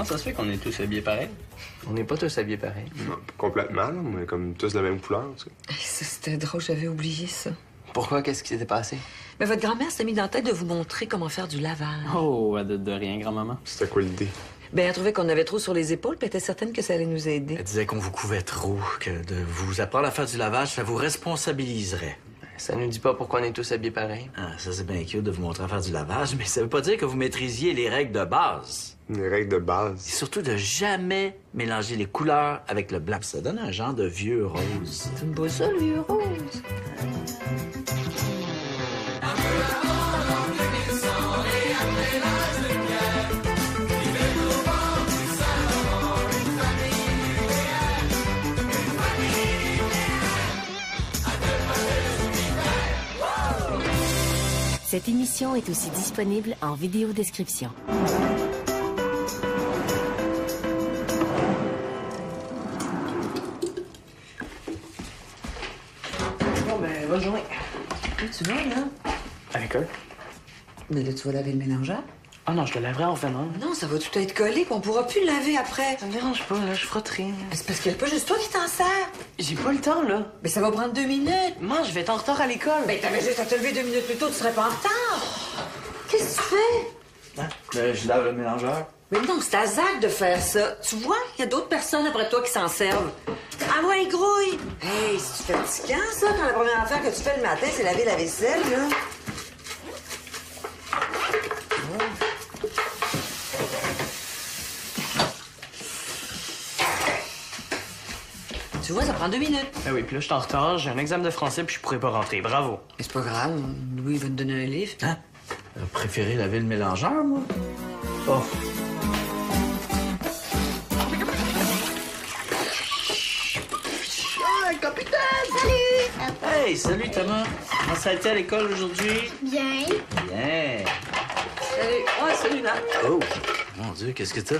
Comment ça se fait qu'on est tous habillés pareil? On n'est pas tous habillés pareil. Non, pas complètement, là, mais comme tous de la même couleur, tu sais. Ça, c'était drôle, j'avais oublié ça. Pourquoi? Qu'est-ce qui s'était passé? Mais votre grand-mère s'est mise dans la tête de vous montrer comment faire du lavage. Oh, de rien, grand-maman. C'était quoi l'idée? Ben, elle trouvait qu'on avait trop sur les épaules, puis elle était certaine que ça allait nous aider. Elle disait qu'on vous couvait trop, que de vous apprendre à faire du lavage, ça vous responsabiliserait. Ça nous dit pas pourquoi on est tous habillés pareil. Ah, ça, c'est bien cute de vous montrer à faire du lavage, mais ça veut pas dire que vous maîtrisiez les règles de base. Les règles de Et base. surtout de jamais mélanger les couleurs avec le blanc. Ça donne un genre de vieux rose. C'est une beau ça, le vieux rose. Cette émission est aussi disponible en vidéodescription. Bon, ben, bonne journée. Où tu vas, là? À l'école? Mais là, tu vas laver le mélangeur? Ah non, je te laverai en revenant. Non, ça va tout être collé, puis on pourra plus le laver après. Ça me dérange pas, là, je frotterai. C'est parce qu'il n'y a pas juste toi qui t'en sers. J'ai pas le temps, là. Mais ça va prendre 2 minutes. Moi, je vais être en retard à l'école. Ben, t'avais juste à te lever 2 minutes plus tôt, tu serais pas en retard. Qu'est-ce que tu fais? Hein? Je lave le mélangeur. Mais non, c'est à Zach de faire ça. Tu vois, il y a d'autres personnes après toi qui s'en servent. Ah ouais, grouille! Hey, c'est fatigant, ça, quand la première affaire que tu fais le matin, c'est laver la vaisselle, là. Tu vois, ça prend 2 minutes. Ah oui, puis là, je suis en retard, j'ai un examen de français, puis je pourrais pas rentrer. Bravo. Mais c'est pas grave, Louis va te donner un livre. Hein? J'aurais préféré laver le mélangeur, moi. Oh. Ah, capitaine! Salut! Hey, salut, Thomas. Comment ça a été à l'école aujourd'hui? Bien. Bien. Salut. Ouais, salut, Nat. Oh! Mon Dieu, qu'est-ce que t'as?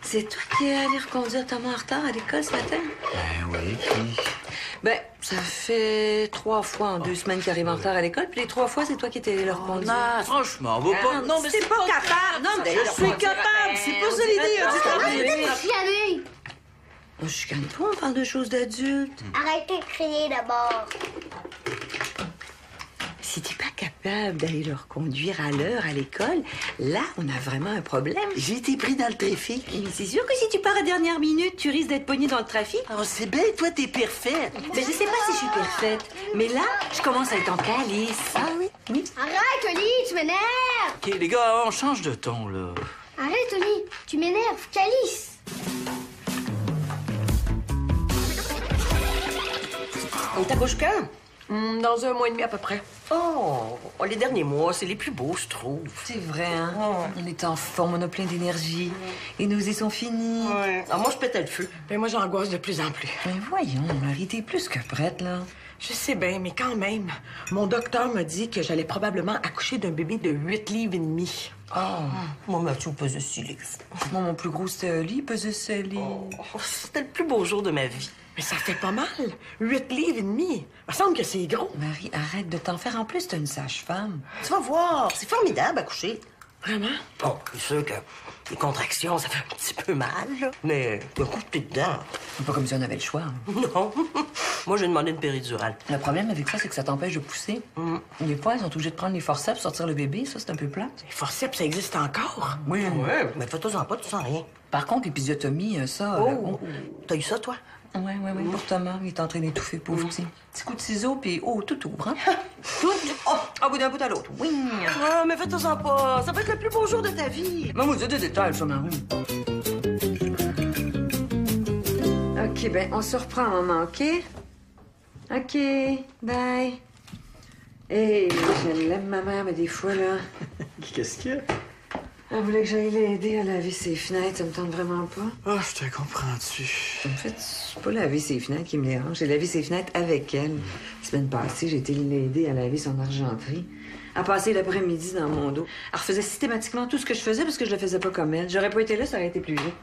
C'est toi qui es allé reconduire Thomas en retard à l'école ce matin? Ben oui, puis... Ben, ça fait 3 fois en 2 semaines qu'il arrive en retard à l'école, puis les 3 fois, c'est toi qui étais allé le reconduire. Non, franchement, on va pas... Non, mais c'est pas capable! Non, mais Je suis capable! C'est pas ça l'idée! Chialer. Je chicane pas, on parle de choses d'adultes. Arrêtez de crier d'abord. Si t'es pas capable d'aller le reconduire à l'heure à l'école, là, on a vraiment un problème. J'ai été pris dans le trafic. Mais c'est sûr que si tu pars à dernière minute, tu risques d'être pogné dans le trafic. Oh, c'est bien, toi, t'es parfaite. Mais je sais pas si je suis parfaite. Mais là, je commence à être en calice. Ah oui? Oui. Arrête, Oli, tu m'énerves. OK, les gars, on change de ton, là. Arrête, Oli, tu m'énerves. Calice. On t'accouche quand? Dans 1 mois et demi à peu près. Oh, les derniers mois, c'est les plus beaux, je trouve. C'est vrai, hein? On est en forme, on a plein d'énergie. Les nausées sont finies. Ouais. Alors moi, je pétais le feu. Ben moi, j'angoisse de plus en plus. Mais voyons, Marie, t'es plus que prête, là. Je sais bien, mais quand même, mon docteur m'a dit que j'allais probablement accoucher d'un bébé de 8 livres et demi. Moi, Mathieu pesait 6 livres. Moi, mon plus gros, c'était un lit, pesait 7 livres. Oh, c'était le plus beau jour de ma vie. Mais ça fait pas mal. 8 livres et demi. Il me semble que c'est gros. Marie, arrête de t'en faire. En plus, t'as une sage-femme. Tu vas voir, c'est formidable accoucher. Vraiment? Bon, c'est sûr que les contractions, ça fait un petit peu mal, là. Mais un coup de pied dedans. C'est pas comme si on avait le choix. Hein. Non. Moi, j'ai demandé une péridurale. Le problème avec ça, c'est que ça t'empêche de pousser. Des fois, ils sont obligés de prendre les forceps pour sortir le bébé. Ça, c'est un peu plate. Les forceps, ça existe encore? Oui. Ouais, mais fais-toi-en pas, tu sens rien. Par contre, l'épisiotomie, ça... Oh, t'as eu ça, toi? Oui, pour Thomas. Il est en train d'étouffer, pauvre petit. Petit coup de ciseau, puis tout ouvre, hein? Tout, un bout d'un bout à l'autre. Oui. Ah, mais fais-toi-en pas. Ça va être le plus beau jour de ta vie. Maman, c'est des détails, ça, Marie. OK, ben, on se reprend, maman, OK? OK, bye. Hey, je l'aime, ma mère, mais des fois, là... Qu'est-ce qu'il y a? Elle voulait que j'aille l'aider à laver ses fenêtres. Ça me tente vraiment pas. Ah, je te comprends-tu. En fait, c'est pas laver ses fenêtres qui me dérange. J'ai lavé ses fenêtres avec elle. La semaine passée, j'ai été l'aider à laver son argenterie. Elle passait l'après-midi dans mon dos. Elle refaisait systématiquement tout ce que je faisais parce que je le faisais pas comme elle. J'aurais pas été là, ça aurait été plus vite.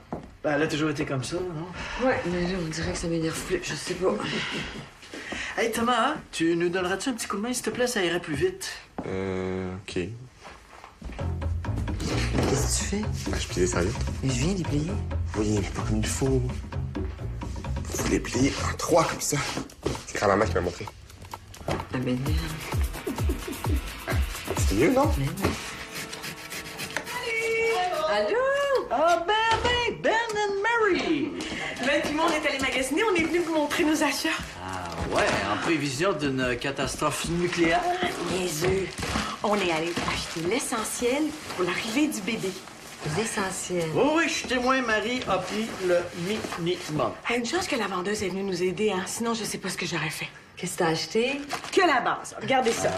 Ben, elle a toujours été comme ça, non? Ouais, mais là, on dirait que ça m'énerve plus. Je sais pas. Hey, Thomas, tu nous donneras-tu un petit coup de main, s'il te plaît? Ça irait plus vite. OK. Qu'est-ce Qu'est-ce que tu fais? Je plie les serviettes. Mais je viens d'y plier. Oui, mais pas comme il faut. Faut les plier en 3 comme ça. C'est grand-maman qui m'a montré. Ah ben, C'est mieux, non? Allô? Ah, Ben and Mary! Ben, puis moi, on est allé magasiner, on est venu vous montrer nos achats. Ah ouais, en prévision d'une catastrophe nucléaire. Niaiseux. On est allé acheter l'essentiel pour l'arrivée du bébé. L'essentiel. Oh oui, je suis témoin, Marie a pris le minimum. Une chance que la vendeuse est venue nous aider, hein? Sinon, je sais pas ce que j'aurais fait. Qu'est-ce que t'as acheté? Que la base. Regardez ça.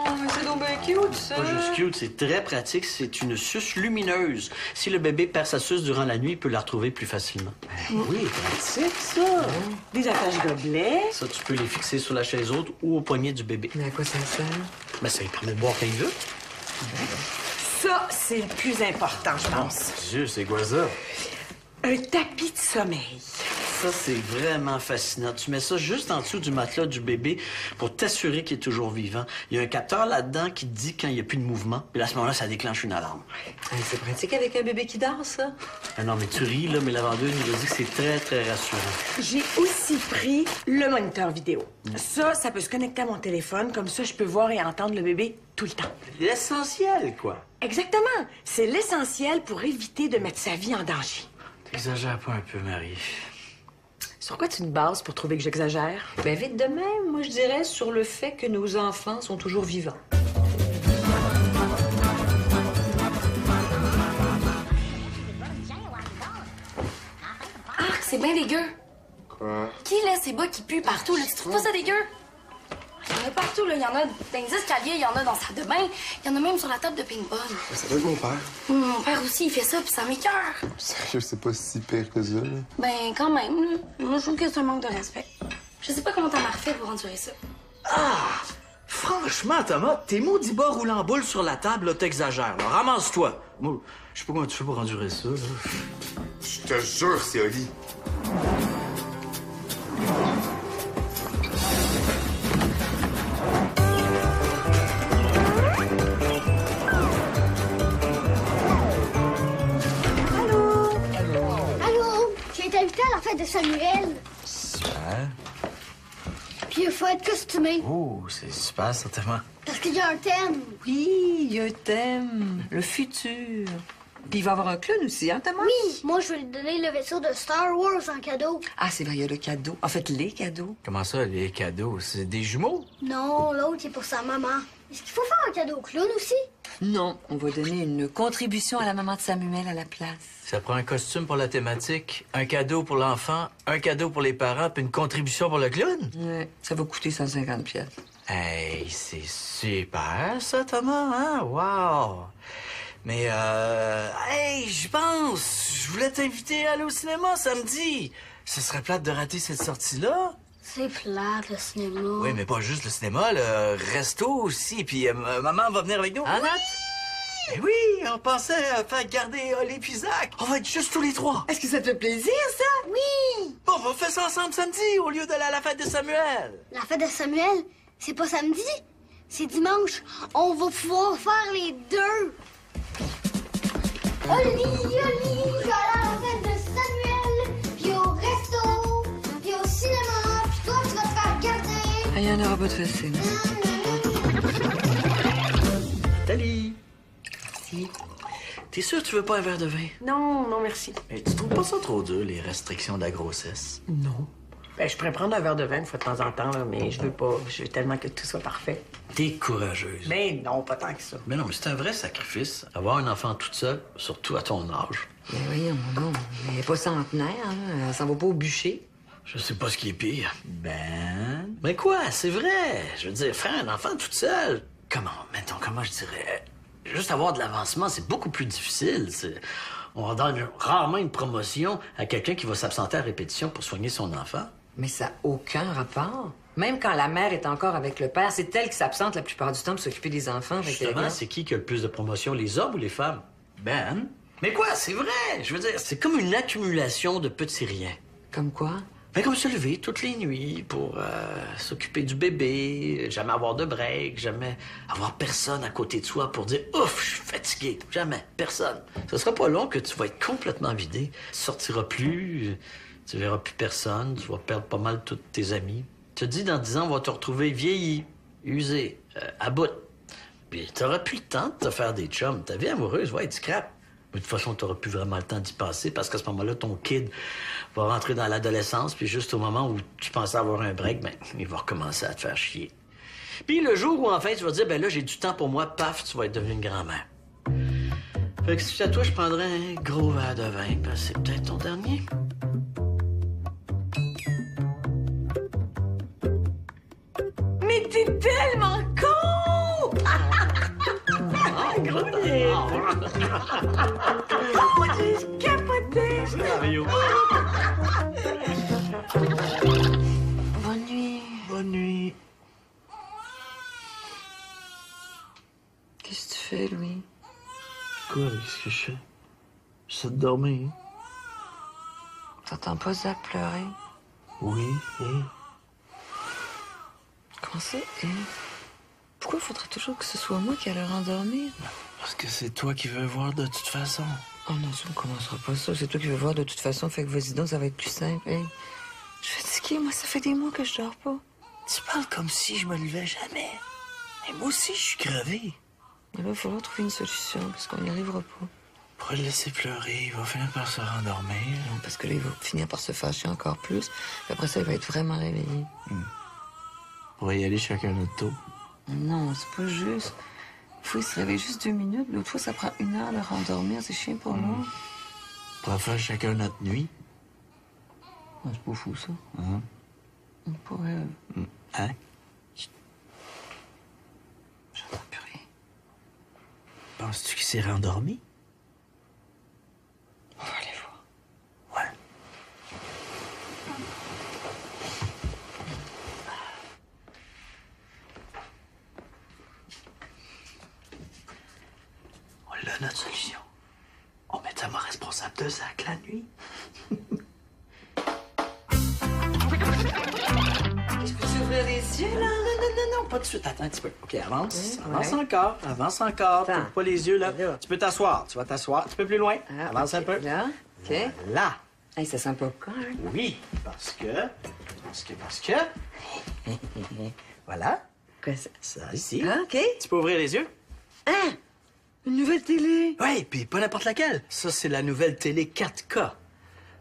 Oh, mais c'est donc bien cute, ça. Pas juste cute, c'est très pratique. C'est une suce lumineuse. Si le bébé perd sa suce durant la nuit, il peut la retrouver plus facilement. Oui, pratique, ça. Des attaches gobelets. Ça, tu peux les fixer sur la chaise haute ou au poignet du bébé. Mais à quoi ça sert? Ben, ça lui permet de boire quand il veut. Ça, c'est le plus important, je pense. Dieu, c'est quoi ça? Un tapis de sommeil. Ça, c'est vraiment fascinant. Tu mets ça juste en dessous du matelas du bébé pour t'assurer qu'il est toujours vivant. Il y a un capteur là-dedans qui te dit quand il n'y a plus de mouvement. Puis à ce moment-là, ça déclenche une alarme. Hey, c'est pratique avec un bébé qui dort, ça. Ah non, mais tu ris, là, mais la vendeuse nous a dit que c'est très, très rassurant. J'ai aussi pris le moniteur vidéo. Ça peut se connecter à mon téléphone. Comme ça, je peux voir et entendre le bébé tout le temps. L'essentiel, quoi. Exactement. C'est l'essentiel pour éviter de mettre sa vie en danger. T'exagères pas un peu, Marie. Sur quoi tu te bases pour trouver que j'exagère? Ben vite de même, moi je dirais sur le fait que nos enfants sont toujours vivants. Ah, c'est bien dégueu. Quoi? Qui laisse ces bas qui puent partout, là? Tu trouves pas ça dégueu? Il y en a partout, là. Il y en a dans les escaliers, il y en a dans la salle de bain, il y en a même sur la table de ping-pong. Ça doit être mon père. Mon père aussi, il fait ça, puis ça m'écoeure. Sérieux, c'est pas si pire que ça, là. Ben, quand même, là. Moi, je trouve que c'est un manque de respect. Je sais pas comment t'en as refait pour endurer ça. Ah! Franchement, Thomas, tes maudits bas roulent en boule sur la table, là, t'exagères. là. Ramasse-toi. Moi, je sais pas comment tu fais pour endurer ça, là. Je te jure, c'est Oli. Allô? J'ai été invitée à la fête de Samuel. Super. Puis il faut être costumé. Oh, c'est super, certainement. Parce qu'il y a un thème. Oui, il y a un thème, le futur. Puis il va y avoir un clown aussi, hein, Thomas? Oui, moi je vais lui donner le vaisseau de Star Wars en cadeau. Ah, c'est vrai, il y a le cadeau. En fait, les cadeaux. Comment ça, les cadeaux? C'est des jumeaux? Non, l'autre est pour sa maman. Est-ce qu'il faut faire un cadeau au clown aussi? Non, on va donner une contribution à la maman de Samuel à la place. Ça prend un costume pour la thématique, un cadeau pour l'enfant, un cadeau pour les parents, puis une contribution pour le clown? Ouais, ça va coûter 150 pièces. Hey, c'est super, ça, Thomas, hein? Wow! Mais, hey, je pense, je voulais t'inviter à aller au cinéma samedi. Ce serait plate de rater cette sortie-là. C'est plate, le cinéma. Oui, mais pas juste le cinéma, le resto aussi. Puis maman va venir avec nous. Hein, Nat? Eh oui, on pensait faire garder Oli puis Zach. On va être juste tous les trois. Est-ce que ça te fait plaisir, ça? Oui! Bon, on va faire ça ensemble samedi au lieu d'aller à la fête de Samuel. La fête de Samuel, c'est pas samedi, c'est dimanche. On va pouvoir faire les deux. Oli, je vais aller à la fête de Samuel, puis au resto, puis au cinéma, puis toi, tu vas te faire garder. Ah, il y en aura pas de facile. Salut! Merci. T'es sûr que tu veux pas un verre de vin? Non, non, merci. Mais tu trouves pas ça trop dur, les restrictions de la grossesse? Non. Ben, je pourrais prendre un verre de vin une fois de temps en temps, là, mais je veux pas. Je veux tellement que tout soit parfait. T'es courageuse. Mais non, pas tant que ça. Mais non, mais c'est un vrai sacrifice. Avoir un enfant toute seule, surtout à ton âge. Mais voyons, non, elle est pas centenaire, hein. Elle s'en va pas au bûcher. Je sais pas ce qui est pire. Ben... Mais quoi, c'est vrai. Je veux dire, faire un enfant toute seule. Comment je dirais... Juste avoir de l'avancement, c'est beaucoup plus difficile. On donne rarement une promotion à quelqu'un qui va s'absenter à répétition pour soigner son enfant. Mais ça n'a aucun rapport. Même quand la mère est encore avec le père, c'est elle qui s'absente la plupart du temps pour s'occuper des enfants. Avec Justement, c'est qui a le plus de promotion, les hommes ou les femmes? Ben? Mais quoi, c'est vrai! Je veux dire, c'est comme une accumulation de petits riens. Comme quoi? Ben, comme se lever toutes les nuits pour s'occuper du bébé, jamais avoir de break, jamais avoir personne à côté de soi pour dire « Ouf, je suis fatigué ». Jamais, personne. Ce sera pas long que tu vas être complètement vidé. Tu sortiras plus, tu verras plus personne, tu vas perdre pas mal tous tes amis. Tu te dis, dans 10 ans, on va te retrouver vieilli, usé, à bout. Puis t'auras plus le temps de te faire des chums. Ta vie amoureuse va être scrap. Mais de toute façon, t'auras plus vraiment le temps d'y passer parce qu'à ce moment-là, ton kid va rentrer dans l'adolescence, puis juste au moment où tu pensais avoir un break, ben, il va recommencer à te faire chier. Puis le jour où, enfin, tu vas dire, ben là, j'ai du temps pour moi, paf, tu vas être devenu une grand-mère. Fait que si c'est à toi, je prendrais un gros verre de vin, parce que c'est peut-être ton dernier. Mais t'es tellement con! Capoté! Mario. Bonne nuit. Bonne nuit. Qu'est-ce que tu fais, Louis? Quoi, qu'est-ce que je fais? J'essaie de dormir. T'entends pas Zach pleurer? Oui, et... Comment ça, et? Pourquoi faudrait toujours que ce soit moi qui allais le rendormir? Parce que c'est toi qui veux voir de toute façon. Oh non, ça ne commencera pas ça. C'est toi qui veux voir de toute façon. Fait que vas-y donc, ça va être plus simple. Hey. Je suis fatiguée, moi. Ça fait des mois que je dors pas. Tu parles comme si je me levais jamais. Mais moi aussi, je suis crevé. Mais là, il va falloir trouver une solution, parce qu'on n'y arrivera pas. Pour le laisser pleurer, il va finir par se rendormir. Non, parce que là, il va finir par se fâcher encore plus. Puis après ça, il va être vraiment réveillé. On va y aller chacun notre tour. Non, c'est pas juste. Il faut qu'il se réveille juste 2 minutes. L'autre fois, ça prend 1 heure à le rendormir. C'est chiant pour moi. On va faire chacun notre nuit. Ah, c'est pas fou, ça. Hein? On pourrait... Hein? J'entends plus rien. Penses-tu qu'il s'est rendormi? On va aller voir. Ouais. On a notre solution. On met Thomas responsable de Zach la nuit. Je peux ouvrir les yeux, là? Non, pas de suite. Attends un petit peu. OK, avance. Ouais. Avance encore. Avance encore. Attends. Ferme pas les yeux, là. Là. Tu peux t'asseoir. Tu vas t'asseoir. Tu peux plus loin. Ah, avance ok. un peu. Là, OK. Là. Hey, ça sent le popcorn. Oui, parce que... Voilà. Quoi, ça? Ça, ici. Ah, OK. Tu peux ouvrir les yeux? Hein? Une nouvelle télé? Oui, puis pas n'importe laquelle. Ça, c'est la nouvelle télé 4K.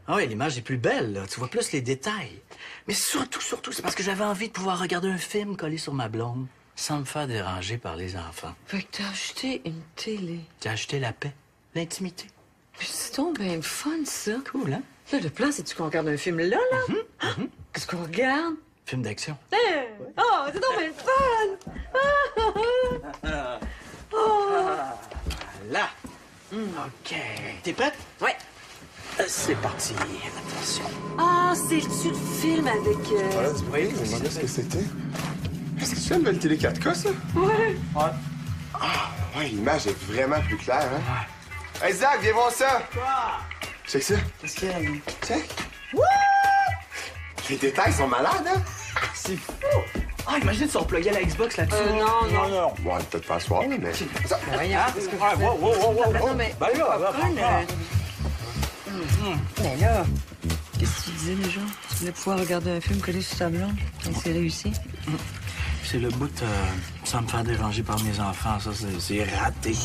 Ah oui, l'image est plus belle, là. Tu vois plus les détails. Mais surtout, c'est parce que j'avais envie de pouvoir regarder un film collé sur ma blonde sans me faire déranger par les enfants. Fait que t'as acheté une télé. J'ai acheté la paix, l'intimité. Puis c'est donc bien fun, ça. Cool, hein? Là, le plan, c'est-tu qu'on regarde un film là, là? Qu'est-ce qu'on regarde? Film d'action. Hey! Oh, c'est donc bien fun! Là. OK. T'es prête? Ouais. C'est parti. Attention. Ah, c'est-tu le film avec... Voilà, du bruit, je me demandais ce que c'était. Est-ce que c'est la nouvelle télé 4K, ça? Ouais. Ah, ouais, l'image est vraiment plus claire, hein? Hey, Zach, viens voir ça! Quoi? Check ça. Qu'est-ce qu'il y a, lui? Check. Les détails sont malades, hein? C'est fou! Ah, imagine si on pluguait la Xbox là-dessus. Non. Bon, peut-être pas ce soir, mais... Ça. Voyons, parce que... Non, mais... Ben là, popcorn, Mais là... Qu'est-ce que tu disais, déjà? Tu voulais pouvoir regarder un film collé sur ta blonde? Et c'est réussi? c'est le bout sans me faire déranger par mes enfants. Ça, c'est raté.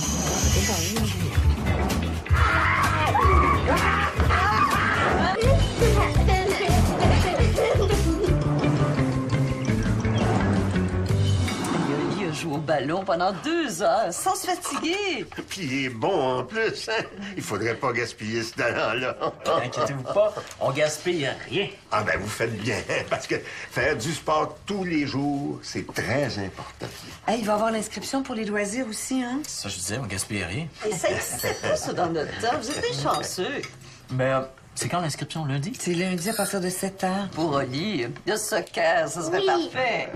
Il a joué au ballon pendant 2 heures, sans se fatiguer. Puis il est bon en plus, hein? Il faudrait pas gaspiller ce talent-là. Inquiétez-vous pas, on gaspille rien. Ah ben vous faites bien, parce que faire du sport tous les jours, c'est très important. Hey, il va y avoir l'inscription pour les loisirs aussi, hein? Ça, je disais, on gaspille rien. Et ça n'existait pas, ça, dans notre temps. Vous êtes des chanceux. Mais C'est quand l'inscription, lundi? C'est lundi à partir de 7 h. Pour Oli, le soccer, ça serait parfait.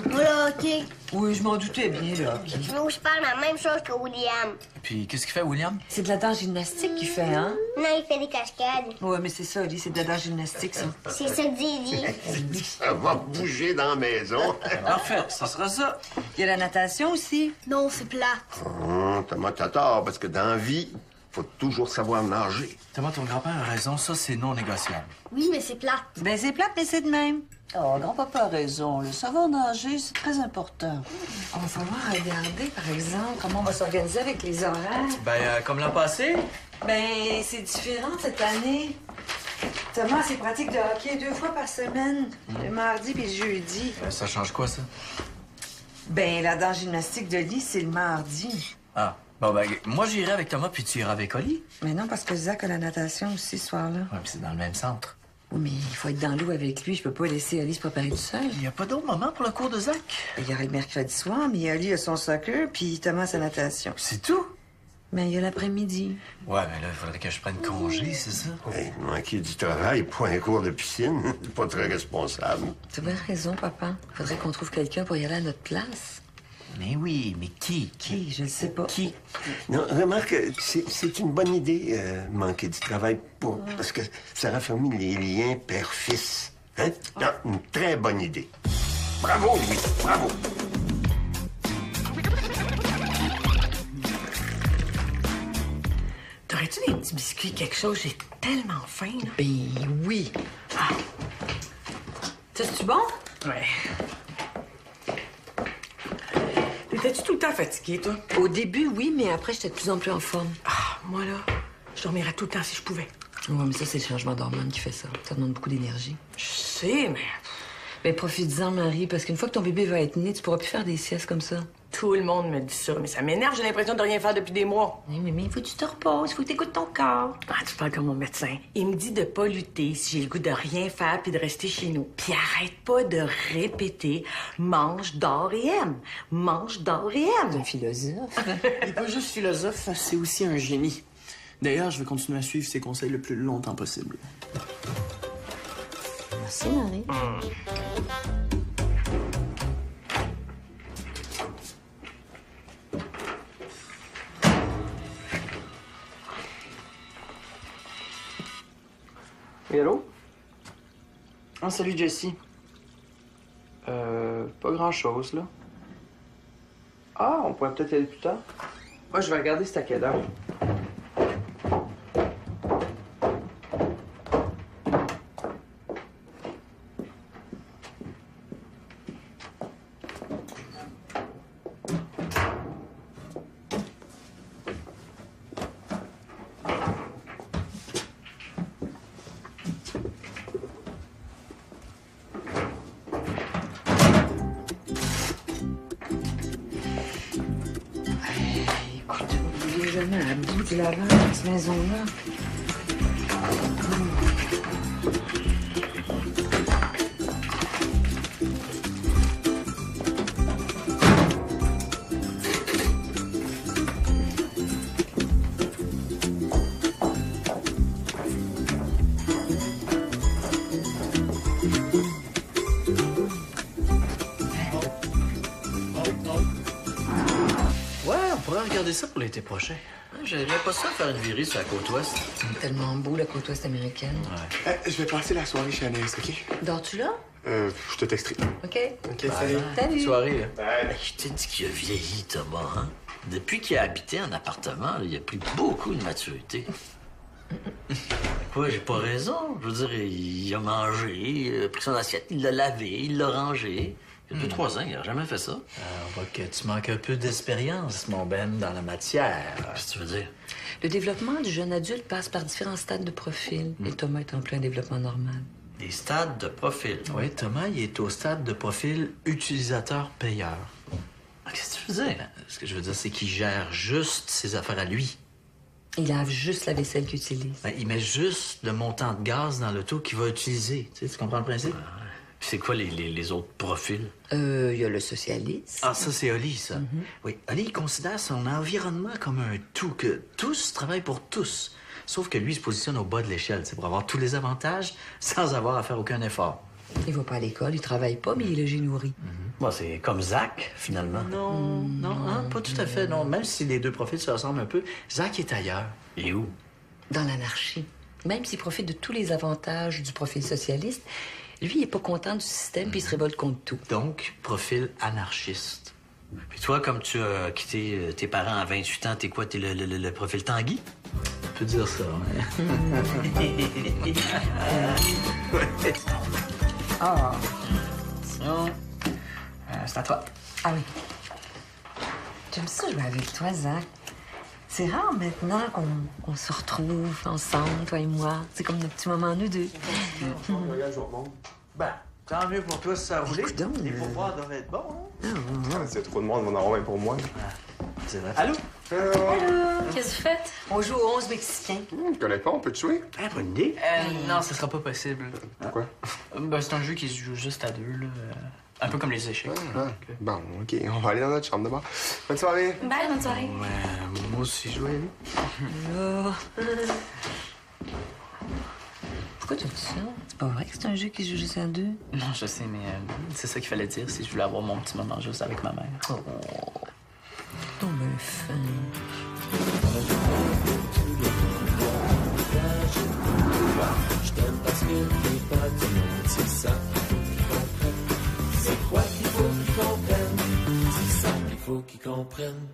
Voilà, OK. Oui, je m'en doutais bien, là. OK. Moi, je parle la même chose que William. Puis, qu'est-ce qu'il fait, William? C'est de la danse gymnastique qu'il fait, hein? Non, il fait des cascades. Ouais, mais c'est ça, Oli, c'est de la danse gymnastique, ça. C'est ça que dit. Ça va bouger dans la maison. Parfait, ça sera ça. Il y a la natation aussi. Non, c'est plate. Thomas, t'as tort, parce que dans la vie, faut toujours savoir nager. Thomas, ton grand-père a raison, ça, c'est non négociable. Oui, mais c'est plate. Ben, c'est plate, mais c'est de même. Oh, grand-papa a raison. Le savoir nager, c'est très important. On va falloir regarder, par exemple, comment on va s'organiser avec les horaires. Ben, comme l'an passé? Ben, c'est différent cette année. Thomas, c'est pratique de hockey 2 fois par semaine. Le mardi puis le jeudi. Ça change quoi, ça? Ben, la danse gymnastique de lit, c'est le mardi. Ah. Bon, ben, moi, j'irai avec Thomas, puis tu iras avec Oli. Mais non, parce que Zach a la natation aussi ce soir-là. Ouais, puis c'est dans le même centre. Oui, mais il faut être dans l'eau avec lui. Je peux pas laisser Oli se préparer tout seul. Il n'y a pas d'autre moment pour le cours de Zach? Il y aura le mercredi soir, mais Oli a son soccer, puis Thomas sa natation. C'est tout? Mais il y a l'après-midi. Ouais, mais là, il faudrait que je prenne congé, c'est ça? Hey, manquer du travail pour un cours de piscine, c'est pas très responsable. Tu as bien raison, papa. Faudrait qu'on trouve quelqu'un pour y aller à notre place. Mais oui, mais qui? Qui? Je ne sais pas. Qui? Non, remarque, c'est une bonne idée, manquer du travail, parce que ça raffermit les liens père-fils. Hein? Non, une très bonne idée. Bravo, Louis, bravo. T'aurais-tu des petits biscuits, quelque chose? J'ai tellement faim, là. Ben oui. Ah. C'est-tu bon? Ouais. T'étais-tu tout le temps fatiguée, toi? Au début, oui, mais après, j'étais de plus en plus en forme. Ah, moi, là, je dormirais tout le temps si je pouvais. Oui, mais ça, c'est le changement d'hormones qui fait ça. Ça demande beaucoup d'énergie. Je sais, mais... Ben, profite-en, Marie, parce qu'une fois que ton bébé va être né, tu pourras plus faire des siestes comme ça. Tout le monde me dit ça, mais ça m'énerve. J'ai l'impression de rien faire depuis des mois. Oui, mais il faut que tu te reposes. Il faut que tu écoutes ton corps. Ah, tu parles comme mon médecin. Il me dit de pas lutter si j'ai le goût de rien faire puis de rester chez nous. Puis arrête pas de répéter « mange, dors et aime ». Mange, dors et aime. C'est un philosophe. Il n'est pas juste philosophe, c'est aussi un génie. D'ailleurs, je vais continuer à suivre ses conseils le plus longtemps possible. Merci, Marie. Oui, allô? Ah, salut, Jessie. Pas grand-chose, là. Ah, on pourrait peut-être y aller plus tard. Moi, je vais regarder c'est à quelle heure. Jamais à bout de la vente, cette maison-là. Ouais, on pourrait regarder ça pour l'été prochain. J'aimerais pas ça faire une virée sur la côte ouest. C'est tellement beau, la côte ouest américaine. Ouais. Je vais passer la soirée chez Anaïs, OK? Dors-tu là? Je te texterai. OK. OK, salut. Salut. Soirée, là. Je t'ai dit qu'il a vieilli, Thomas, hein? Depuis qu'il a habité en appartement, là, il a pris beaucoup de maturité. Quoi, j'ai pas raison. Je veux dire, il a mangé, il a pris son assiette, il l'a lavé, il l'a rangé. Il y a 2-3 ans, il a jamais fait ça. On voit que tu manques un peu d'expérience, mon Ben, dans la matière. Qu'est-ce que tu veux dire? Le développement du jeune adulte passe par différents stades de profil. Et Thomas est en plein développement normal. Des stades de profil. Oui, Thomas, il est au stade de profil utilisateur-payeur. Qu'est-ce que tu veux dire? Ce que je veux dire, c'est qu'il gère juste ses affaires à lui. Il lave juste la vaisselle qu'il utilise. Ben, il met juste le montant de gaz dans l'auto qu'il va utiliser. Tu comprends le principe? Puis c'est quoi les autres profils? Il y a le socialiste. Ah, ça, c'est Oli, ça. Oui, Oli, il considère son environnement comme un tout, que tous travaillent pour tous. Sauf que lui, il se positionne au bas de l'échelle, pour avoir tous les avantages sans avoir à faire aucun effort. Il va pas à l'école, il travaille pas, mais il est logis nourri. Bon, c'est comme Zach, finalement. Non, pas tout à fait, non. Même si les deux profils se ressemblent un peu, Zach est ailleurs. Il est où? Dans l'anarchie. Même s'il profite de tous les avantages du profil socialiste, lui, il est pas content du système puis il se révolte contre tout. Donc, profil anarchiste. Puis toi, comme tu as quitté tes parents à 28 ans, t'es quoi? T'es le profil Tanguy? On peut dire ça, Ah. Sinon, c'est à toi. Ah oui. J'aime ça jouer avec toi, Zach. C'est rare maintenant qu'on se retrouve ensemble, toi et moi. C'est comme nos petits moments, nous deux. Ben, tant mieux pour toi si ça a roulé. Écoute donc, Les pourboires devraient être bons, hein? C'est trop de monde, on en aura même pour moi. C'est vrai. Allô? Allô? Qu'est-ce que vous faites? On joue aux 11 Mexicains. Je connais pas, on peut te jouer? Ah, bonne idée. Non, ce sera pas possible. Pourquoi? Ben, c'est un jeu qui se joue juste à deux, là. Un peu comme les échecs. Bon, OK, on va aller dans notre chambre d'abord. Bonne soirée. Bye, bonne soirée. Moi aussi, je vais aller. Pourquoi tu dis ça? C'est pas vrai que c'est un jeu qui se joue juste à deux? Non, je sais, mais c'est ça qu'il fallait dire si je voulais avoir mon petit moment juste avec ma mère. Oh. Donc, ben, fin. Je t'aime parce que t'es pas du monde, c'est ça qu'il faut qu'ils comprennent. C'est quoi qu'il faut qu'ils comprennent? C'est ça qu'il faut qu'ils comprennent.